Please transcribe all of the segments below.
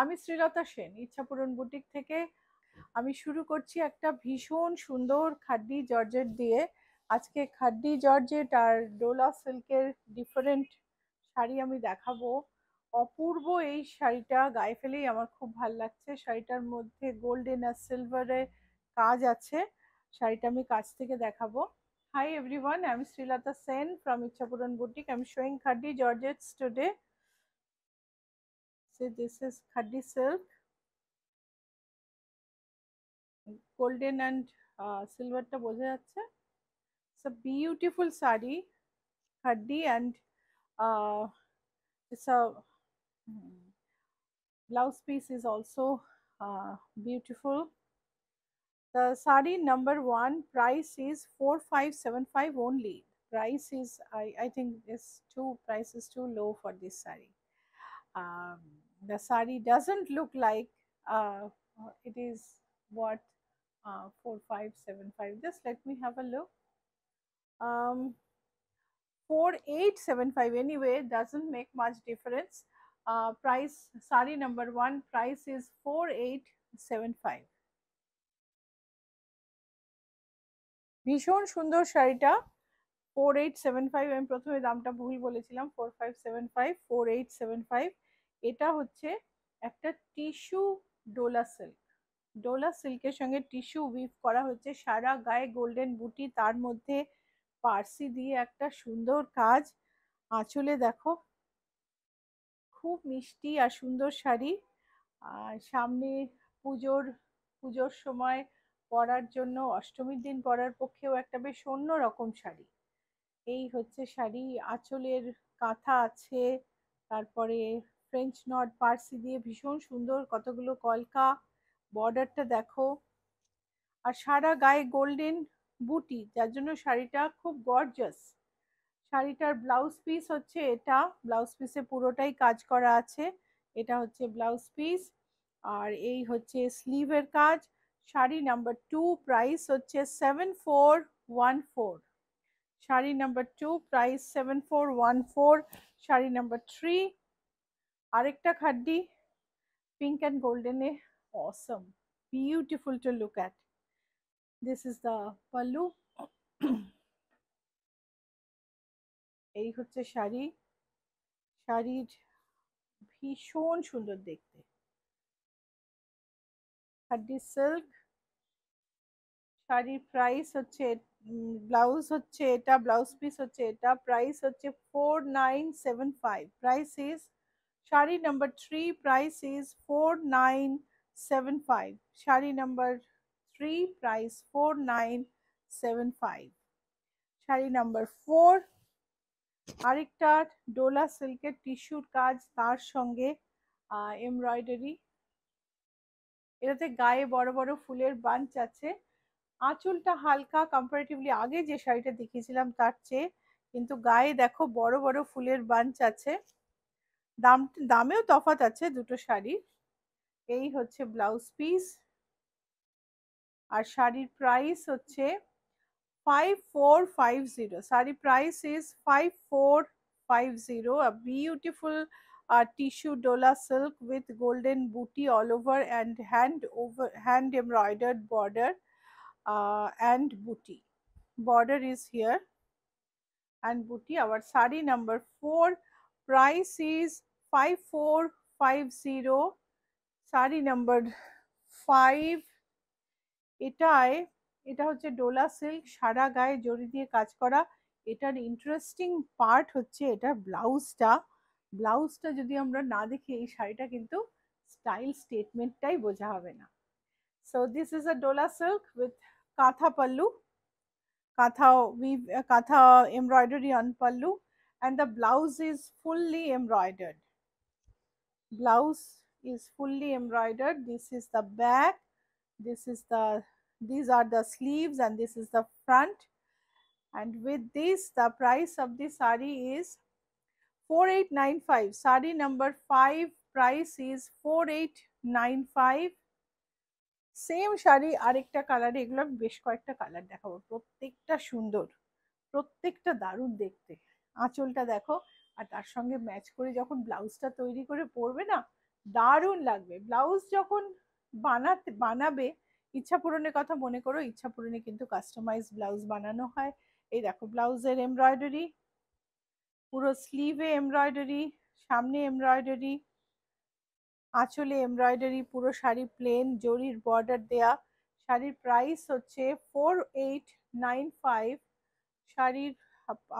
আমি শ্রীলতা সেন ইচ্ছাপূরণ বুটিক থেকে। আমি শুরু করছি একটা ভীষণ সুন্দর খাড্ডি জর্জেট দিয়ে। আজকে খাড্ডি জর্জেট আর ডোলা সিল্কের ডিফারেন্ট শাড়ি আমি দেখাবো। অপূর্ব এই শাড়িটা গায়ে ফেলেই আমার খুব ভাল লাগছে। শাড়িটার মধ্যে গোল্ডেন আর সিলভারের কাজ আছে। শাড়িটা আমি কাছ থেকে দেখাবো। Hi everyone, I'm Srilata Sen from Ichapuran Boutique. I'm showing Khadi Georgettes today. So this is Khadi silk, golden and silver ta বোঝা যাচ্ছে। It's a beautiful sari, Khadi, and uh, it's a blouse piece is also beautiful. The sari number one price is 4575 only. Price is I think this price is too low for this sari. um, the sari doesn't look like uh, it is what 4575. Just let me have a look. 4875 anyway, doesn't make much difference. Price sari number one price is 4875. ভীষণ সুন্দর শাড়িটা। 4875, আমি প্রথমে দামটা ভুল বলেছিলাম, 4575, 4875। এটা হচ্ছে একটা টিস্যু ডোলা সিল্ক। ডোলা সিল্কের সঙ্গে টিস্যু উইভ করা হচ্ছে, সারা গায়ে গোল্ডেন বুটি, তার মধ্যে পার্সি দিয়ে একটা সুন্দর কাজ। আঁচলে দেখো, খুব মিষ্টি আর সুন্দর শাড়ি। আর সামনে পুজোর পুজোর সময় পরার জন্য, অষ্টমীর দিন পরার পক্ষেও একটা বেশ অন্য রকম শাড়ি। এই হচ্ছে শাড়ি। আঁচলের কাঁথা আছে, তারপরে ফ্রেঞ্চ নট পার্সি দিয়ে ভীষণ সুন্দর কতগুলো কলকা। বর্ডারটা দেখো, আর সারা গায়ে গোল্ডেন বুটি, যার জন্য শাড়িটা খুব গর্জাস। শাড়িটার ব্লাউজ পিস হচ্ছে এটা। ব্লাউজ পিসে পুরোটাই কাজ করা আছে। এটা হচ্ছে ব্লাউজ পিস, আর এই হচ্ছে স্লিভের কাজ। শাড়ি নাম্বার টু প্রাইস হচ্ছে 7414। Sari number two price 7414। Sari number three আরেকটা খাড্ডি, পিঙ্ক অ্যান্ড গোল্ডেনে, awesome, beautiful to look at. This is the pallu. এই হচ্ছে শাড়ি। শাড়ির ভীষণ সুন্দর দেখতে, খাড্ডি সিল্ক। শাড়ির প্রাইস হচ্ছে, ব্লাউজ হচ্ছে এটা, ব্লাউজ পিস হচ্ছে এটা। প্রাইস হচ্ছে 4975। Price is sari number three price is 4975। Sari number three price 4975। Sari number four আরেকটা ডোলা সিল্কের টিস্যুর কাজ, তার সঙ্গে এমব্রয়ডারি। এটাতে গায়ে বড় বড় ফুলের বাঞ্চ আছে। আঁচলটা হালকা কম্পারেটিভলি আগে যে শাড়িটা দেখিয়েছিলাম তার চেয়ে, কিন্তু গায়ে দেখো বড় বড় ফুলের বাঞ্চ আছে। দামেও তফাৎ আছে দুটো শাড়ি। এই হচ্ছে ব্লাউজ পিস, আর শাড়ির প্রাইস হচ্ছে 5450। Sari price is 5450। A beautiful tissue dola silk with golden booty all over and hand embroidered border and booty. Border is here and booty. Our sari number 4 price is 5450. Sari number 5, এটা হচ্ছে Dola silk, সারা গায়ে জড়ি দিয়ে কাজ করা। এটার interesting part হচ্ছে এটার ব্লাউজটা। ব্লাউজটা যদি আমরা না দেখি, এই শাড়িটা কিন্তু স্টাইল স্টেটমেন্টটাই বোঝা হবে না। So this is a dola silk with kantha pallu, কাঁথা embroidery on pallu, and the blouse is fully embroidered. Blouse is fully embroidered. This is the back, these are the sleeves, and this is the front. And with this, the price of the sari is 4895. Sari number 5 price is 4895. Same sari আরেকটা কালারে, এগুলো বেশ কয়েকটা colour দেখাবো, প্রত্যেকটা সুন্দর, প্রত্যেকটা দারুণ দেখতে। আঁচলটা দেখো, আর তার সঙ্গে ম্যাচ করে যখন ব্লাউজটা তৈরি করে পরবে না, দারুণ লাগবে। ব্লাউজ যখন বানাবে, ইচ্ছা পূরণের কথা মনে করো, ইচ্ছা পূরণে কিন্তু কাস্টমাইজ ব্লাউজ বানানো হয়। এই দেখো ব্লাউজের এমব্রয়ডারি, পুরো স্লিভে এমব্রয়ডারি, সামনে এমব্রয়ডারি, আঁচলে এমব্রয়ডারি, পুরো শাড়ি প্লেন জরির বর্ডার দেয়া। শাড়ির প্রাইস হচ্ছে 4895। শাড়ির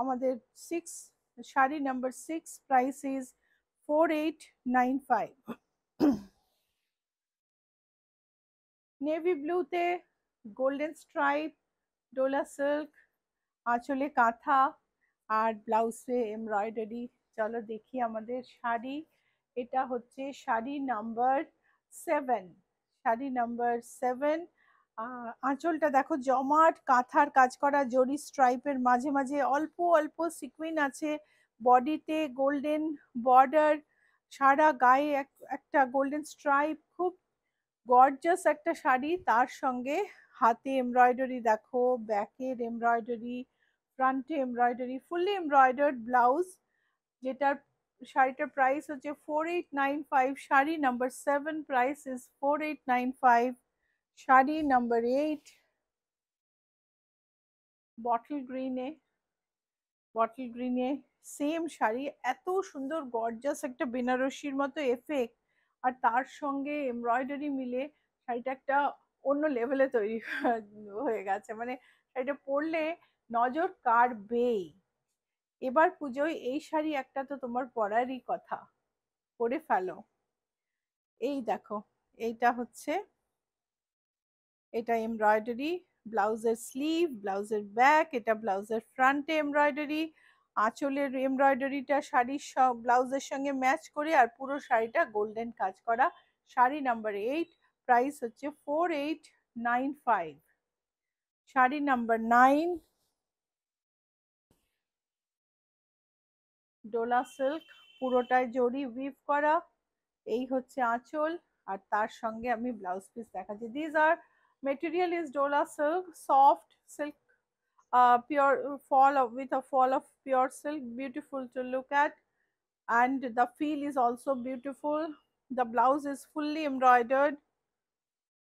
আমাদের six, sari number 6 price is 4895। Navy ব্লুতে গোল্ডেন স্ট্রাইপ, ডোলা সিল্ক, আঁচলে কাঁথা আর ব্লাউজে এমব্রয়ডারি। চলো দেখি আমাদের শাড়ি। এটা হচ্ছে শাড়ি নাম্বার 7। শাড়ি নাম্বার 7। আঁচলটা দেখো জমাট কাঁথার কাজ করা, জরি স্ট্রাইপের মাঝে মাঝে অল্প অল্প সিকুইন আছে। বডিতে গোল্ডেন বর্ডার, সারা গায়ে একটা গোল্ডেন স্ট্রাইপ, খুব গর্জাস একটা শাড়ি। তার সঙ্গে হাতে এমব্রয়ডারি দেখো, ব্যাকের এমব্রয়ডারি, ফ্রন্টে এমব্রয়ডারি, ফুললি এমব্রয়ডার্ড ব্লাউজ, যেটার শাড়িটার প্রাইস হচ্ছে 4895। Sari number 7 price is 4895। Sari number 8 bottle গ্রিনে, বটল গ্রিনে সেম শাড়ি, এত সুন্দর গর্জাস একটা বেনারসির মতো এফেক্ট, আর তার সঙ্গে এমব্রয়ডারি মিলে শাড়িটা একটা অন্য লেভেলে তৈরি হয়ে গেছে। মানে শাড়িটা পরলে নজর কাড়বেই। এবার পুজোয় এই শাড়ি একটা তো তোমার পরারই কথা, পরে ফেলো। এই দেখো, এইটা হচ্ছে, এটা এমব্রয়ডারি, ব্লাউজের স্লিভ, ব্লাউজের ব্যাক, এটা ব্লাউজের ফ্রন্টে এমব্রয়ডারি, আঁচলের এমব্রয়ডারিটা শাড়ির সব ব্লাউজের সঙ্গে ম্যাচ করে, আর পুরো শাড়িটা গোল্ডেন কাজ করা। শাড়ি নাম্বার 8 প্রাইস হচ্ছে 4895। শাড়ি নাম্বার 9 ডোলা সিল্ক, পুরোটায় জরি উইভ করা। এই হচ্ছে আঁচল, আর তার সঙ্গে আমি ব্লাউজ পিস দেখাচ্ছি। দিস আর material is dola silk, soft silk, pure fall of with a fall of pure silk, beautiful to look at, and the feel is also beautiful. The blouse is fully embroidered,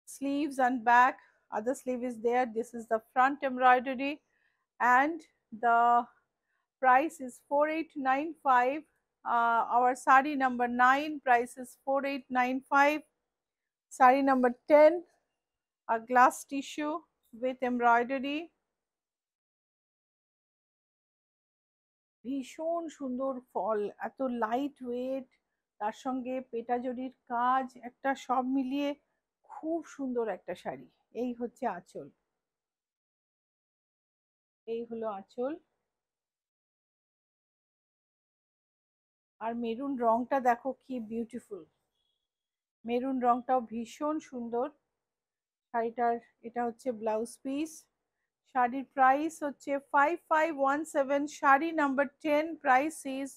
sleeves and back, other sleeve is there, this is the front embroidery, and the price is 4895. Our sari number 9 price is 4895. Sari number 10, a glass tissue with embroidery, ভীষণ সুন্দর ফল, এত light weight, তার সঙ্গে পেটাজরির কাজ, একটা সব মিলিয়ে খুব সুন্দর একটা শাড়ি। এই হচ্ছে আঁচল, এই হলো আঁচল। আর মেরুন রংটা দেখো কি বিউটিফুল, মেরুন রংটাও ভীষণ সুন্দর শাড়িটার। এটা হচ্ছে ব্লাউজ পিস। শাড়ির প্রাইস হচ্ছে 5517। Sari number 10 price is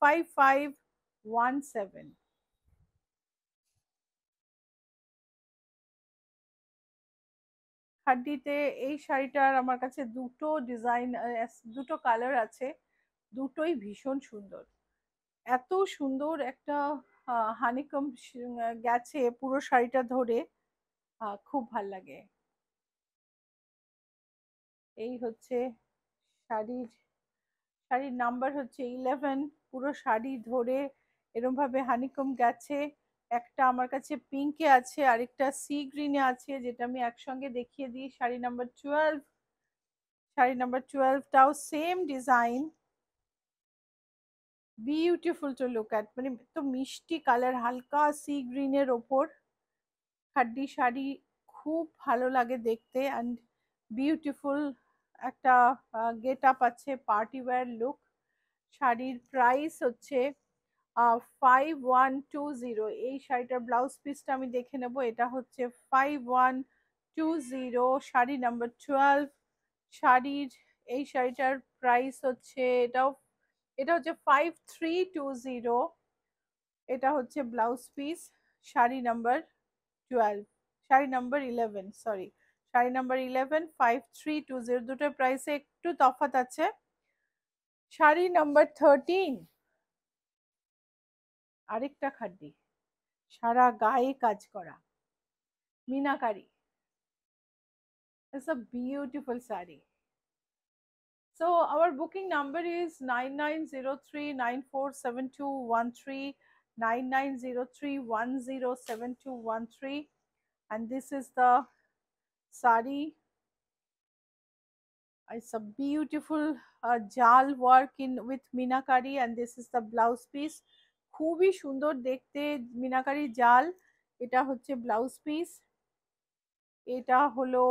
5517। খাড্ডিতে এই শাড়িটার আমার কাছে দুটো ডিজাইন, দুটো কালার আছে, দুটোই ভীষণ সুন্দর। এত সুন্দর একটা হানিকম গেছে পুরো শাড়িটা ধরে, খুব ভাল লাগে। এই হচ্ছে শাড়ির, শাড়ির নাম্বার হচ্ছে 11। পুরো শাড়ি ধরে এরম ভাবে হানিকম গেছে। একটা আমার কাছে পিঙ্কে আছে, আরেকটা সি গ্রিনে আছে, যেটা আমি একসঙ্গে দেখিয়ে দিই। শাড়ি নাম্বার 12, শাড়ি নাম্বার 12টাও same design, beautiful to look at, মানে তো মিষ্টি কালার, হালকা সি গ্রিনের ওপর খাড্ডি শাড়ি, খুব ভালো লাগে দেখতে, অ্যান্ড বিউটিফুল একটা গেট আপ আছে, পার্টি ওয়্যার লুক। শাড়ির প্রাইস হচ্ছে 5120। এই শাড়িটার ব্লাউজ পিসটা আমি দেখে নেব। এটা হচ্ছে 5120, শাড়ি নাম্বার 12। শাড়ির এই শাড়িটার প্রাইস হচ্ছে, এটা হচ্ছে 5320। এটা হচ্ছে blouse piece. Sari number 12, sari number 11, sorry, sari number 11 5320, দুটোর প্রাইসে একটু তফাৎ আছে। শাড়ি নাম্বার 13, আরেকটা খাড্ডি, সারা গায়ে কাজ করা meenakari. It's a beautiful saree. So our booking number is 9903947213, 9903107213, and this is the saree. It's a beautiful jal work in with minakari, and this is the blouse piece. খুবই সুন্দর দেখতে মিনাকারি জাল। এটা হচ্ছে ব্লাউজ পিস। এটা হলো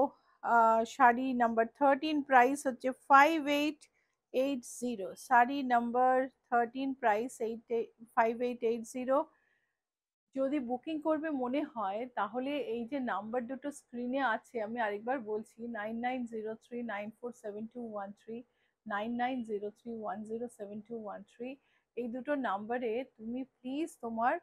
শাড়ি নাম্বার 13, প্রাইস হচ্ছে 5880। Sari number 13, price 5880। যদি বুকিং করবে মনে হয় তাহলে এই যে নাম্বার দুটো স্ক্রিনে আছে, আমি আরেকবার বলছি, 9903947213, 9903107213, এই দুটো নাম্বারে তুমি প্লিজ তোমার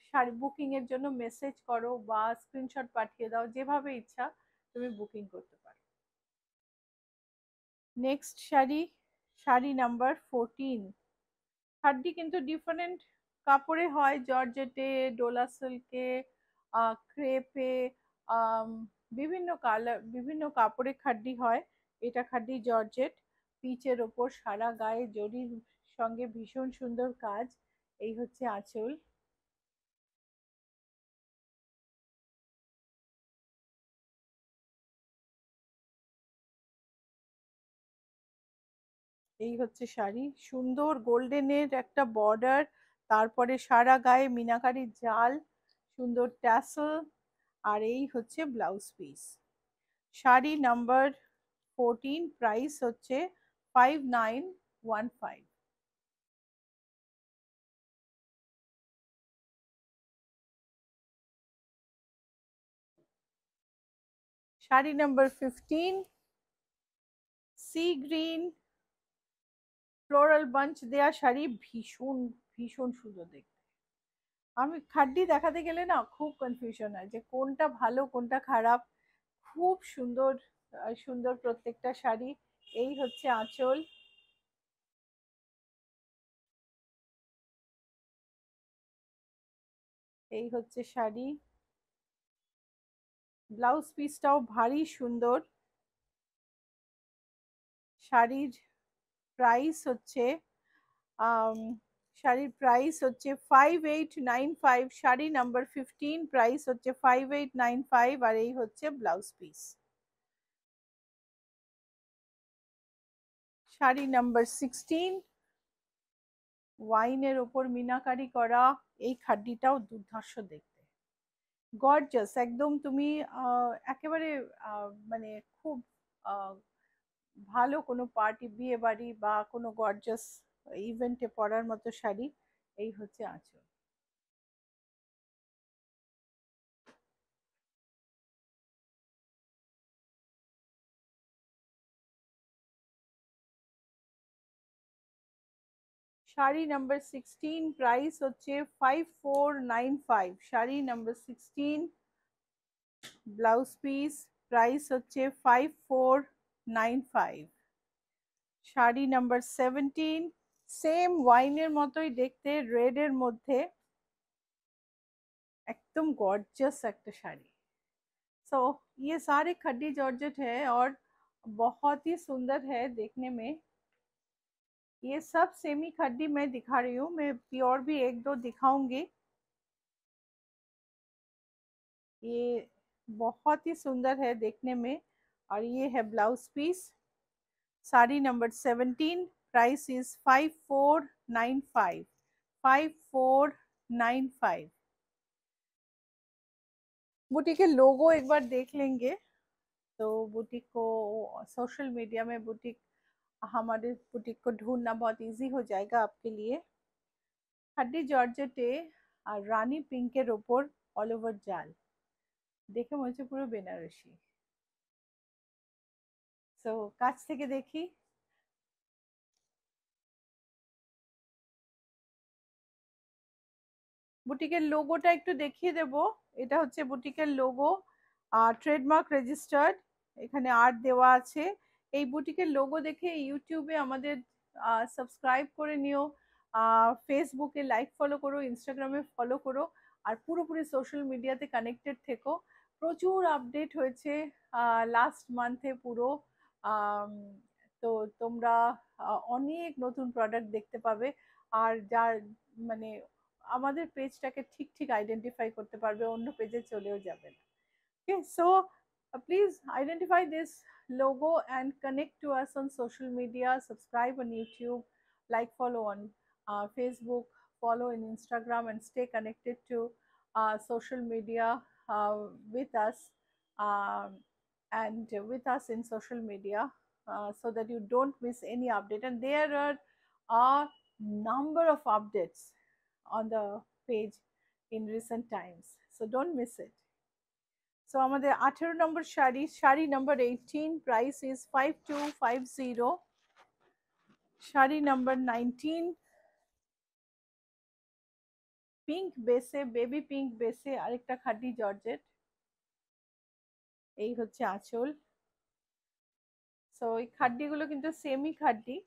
শাড়ি বুকিং এর জন্য মেসেজ করো বা স্ক্রিনশট পাঠিয়ে দাও, যেভাবে ইচ্ছা তুমি বুকিং করতে পারো। Next sari, sari number 14। শাড়ি কিন্তু ডিফারেন্ট কাপড়ে হয়, জর্জেটে, ডোলা সিল্কে, ক্রেপে, বিভিন্ন কালার বিভিন্ন কাপড়ে খাড্ডি হয়। এটা খাড্ডি জর্জেট, পিচের ওপর সারা গায়ে জরির সঙ্গে ভীষণ সুন্দর কাজ। এই হচ্ছে আঁচল। এই হচ্ছে শাড়ি, সুন্দর গোল্ডেনের একটা বর্ডার, তারপরে সারা গায়ে মিনাকারি জাল, সুন্দর ট্যাসেল, আর এই হচ্ছে blouse piece. Sari number 14, price হচ্ছে 5915। Sari number 15, sea green floral bunch দেয়া শাড়ি, ভীষণ ভীষণ সুন্দর দেখতে। আমি খাড্ডি দেখাতে গেলে না খুব কনফিউশন হয় যে কোনটা ভালো কোনটা খারাপ। খুব সুন্দর সুন্দর প্রত্যেকটা শাড়ি। এই হচ্ছে আঁচল। এই হচ্ছে শাড়ি, ব্লাউজ পিসটাও ভারী সুন্দর। শাড়ির প্রাইস হচ্ছে শাড়ির প্রাইস হচ্ছে 5895। শাড়ি নাম্বার 15, প্রাইস হচ্ছে 5895, আর এই হচ্ছে ব্লাউজ পিস। শাড়ি নাম্বার 16, ওয়াইনের ওপর মিনাকারি করা, এই খাড্ডিটাও দুর্ধর্ষ দেখতে, গর্জাস একদম। তুমি একেবারে মানে খুব ভালো কোনো পার্টি, বিয়ে বাড়ি বা কোনো গর্জাস ইভেন্টে পরার মতো শাড়ি। এই হচ্ছে আঁচল। শাড়ি নাম্বার 16, প্রাইস হচ্ছে 5495। Sari number 16, blouse piece, price হচ্ছে 5495। শাড়ি নাম্বার 17, সেম ওয়াইনের মতোই দেখতে, রেড এর মধ্যে, एकदम गॉर्जियस একটা শাড়ি। सो ये सारे खड्डी जॉर्जेट है और बहुत ही सुंदर है देखने में। ये सब सेमी खड्डी मैं दिखा रही हूँ, मैं प्योर भी एक दो दिखाऊंगी। ये बहुत ही सुंदर है देखने में। और ये है blouse piece. Sari number 17, price is 5495, 5495। Boutique के लोगो एक बार देख लेंगे तो बुटीक को सोशल मीडिया में बुटीक, हमारे बुटीक को ढूंढना बहुत इजी हो जाएगा आपके लिए। খাড্ডি জর্জেটে আর রানী পিঙ্কের ওপর অল ওভার জাল, দেখে মনে হচ্ছে পুরো বেনারসি। সো কাছ থেকে দেখি। বুটিকের লোগোটা একটু দেখিয়ে দেব। এটা হচ্ছে বুটিকের লোগো, ট্রেডমার্ক রেজিস্টার্ড, এখানে আর্ট দেওয়া আছে। এই বুটিকের লোগো দেখে ইউটিউবে আমাদের সাবস্ক্রাইব করে নিও, ফেসবুকে লাইক ফলো করো, ইনস্টাগ্রামে ফলো করো, আর পুরোপুরি সোশ্যাল মিডিয়াতে কানেক্টেড থেকো। প্রচুর আপডেট হয়েছে লাস্ট মান্থে পুরো। আম, তো তোমরা অনেক নতুন প্রোডাক্ট দেখতে পাবে। আর যার মানে আমাদের পেজটাকে ঠিক ঠিক আইডেন্টিফাই করতে পারবে, অন্য পেজে চলেও যাবে না। Okay, so please identify this logo and connect to us on social media. Subscribe on YouTube, like, follow on Facebook, follow in Instagram, and stay connected to social media uh, with us um, and with us in social media so that you don't miss any update. And there are a number of updates on the page in recent times, so don't miss it. So আমাদের 18 number sari, sari number 18, price is 5250। Sari number 19, pink বেসে, baby pink বেসে আরেকটা khadi georgette. এই হচ্ছে আঁচল। So এই খাড্ডিগুলো কিন্তু semi khadi,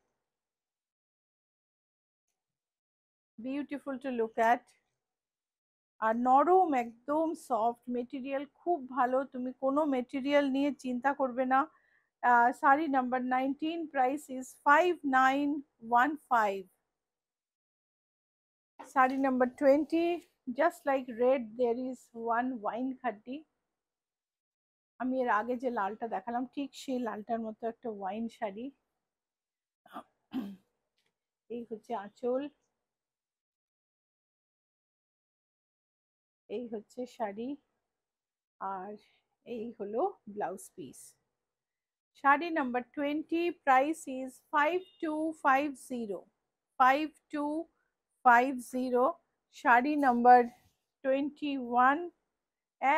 beautiful to look at. আর নরম, একদম সফট মেটেরিয়াল, খুব ভালো, তুমি কোনো মেটেরিয়াল নিয়ে চিন্তা করবে না। Sari number 19, price is 5915। Sari number 20, just like red, there is one wine khaddi. আমি এর আগে যে লালটা দেখালাম ঠিক সেই লালটার মতো একটা ওয়াইন শাড়ি। এই হচ্ছে আঁচল, এই হচ্ছে শাড়ি, আর এই হলো blouse piece. Sari number 20, price is 5250। 5250। Sari number 21,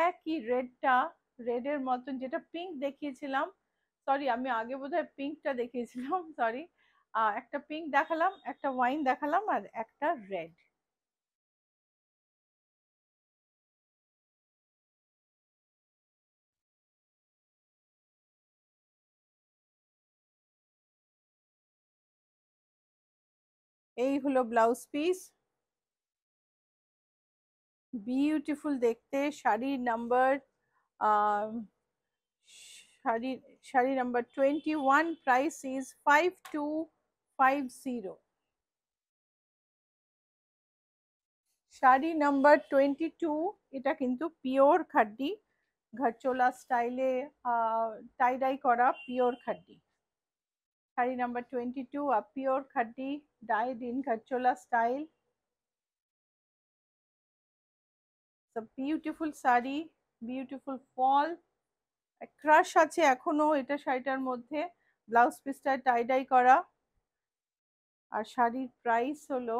একই রেডটা, রেডের মতন যেটা পিঙ্ক দেখিয়েছিলাম, সরি আমি আগে বোধহয় পিঙ্কটা দেখিয়েছিলাম, সরি। একটা পিঙ্ক দেখালাম, একটা ওয়াইন দেখালাম, আর একটা রেড। এই হলো ব্লাউজ পিস, বিউটিফুল দেখতে। শাড়ির number sari sari number 21, price is 5250। Sari number 22, এটা কিন্তু পিওর খাড্ডি, ঘরচোলা স্টাইলে টাই ডাই করা pure khadi. Sari number 22, a pure khadi dyed in gharchola style. It's a beautiful sari, beautiful fall. Crush আছে এখনো এটা শাড়িটার মধ্যে, ব্লাউজ পিসটা টাই ডাই করা। আর শাড়ির প্রাইস হলো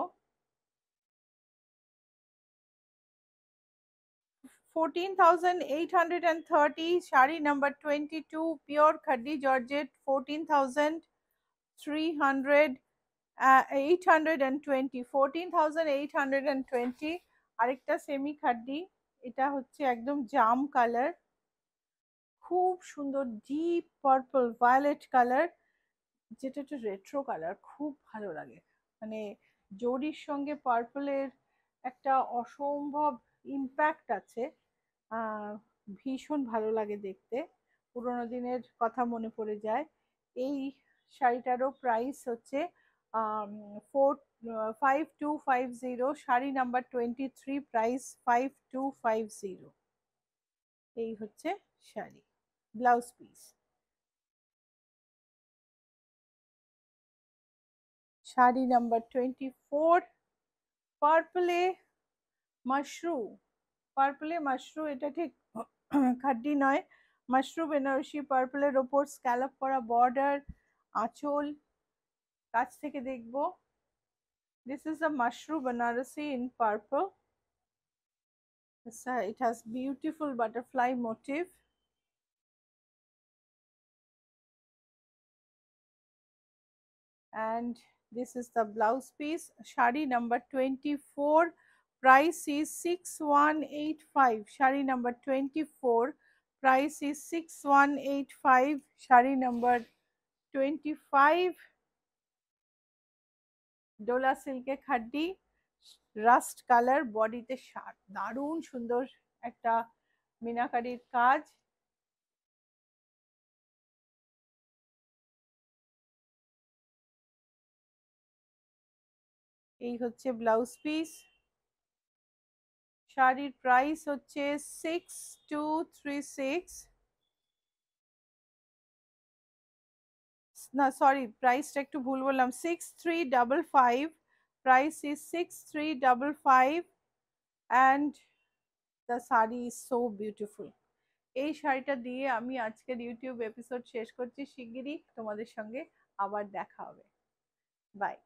14,830। Sari number 22, pure খাড্ডি georgette, 14,300 820, 14,820। আরেকটা সেমি খাড্ডি, এটা হচ্ছে একদম জাম কালার, খুব সুন্দর ডিপ পার্পল ভায়োলেট কালার, যেটা একটা রেট্রো কালার, খুব ভালো লাগে। মানে জরির সঙ্গে পার্পলের একটা অসম্ভব ইম্প্যাক্ট আছে, ভীষণ ভালো লাগে দেখতে, পুরোনো দিনের কথা মনে পড়ে যায়। এই শাড়িটারও প্রাইস হচ্ছে 5250। Sari number 23, price 5250। এই হচ্ছে sari, blouse piece. Sari number 24, পার্পলে মাশরু। পার্পলে মাশরু, এটা ঠিক খাড্ডি নয়, মাশরু বেনারসি, পার্পলের ওপর স্ক্যালপ করা বর্ডার, আঁচল কাছ থেকে দেখবো। This is a mushroom Banarasi in purple. It has beautiful butterfly motif. And this is the blouse piece. Shari number 24, price is 6185. Shari number 24, price is 6185. Shari number 25, Dola সিল্কে খাড্ডি, rushed colour, বডিতে shirt, দারুণ সুন্দর একটা মিনাকারির কাজ। এই হচ্ছে blouse piece. শাড়ির price হচ্ছে 6236, না সরি প্রাইসটা একটু ভুল বললাম, 6355, price is 6355 and the sari is so beautiful. এই শাড়িটা দিয়ে আমি আজকের ইউটিউব এপিসোড শেষ করছি। শিগগিরই তোমাদের সঙ্গে আবার দেখা হবে। বাই।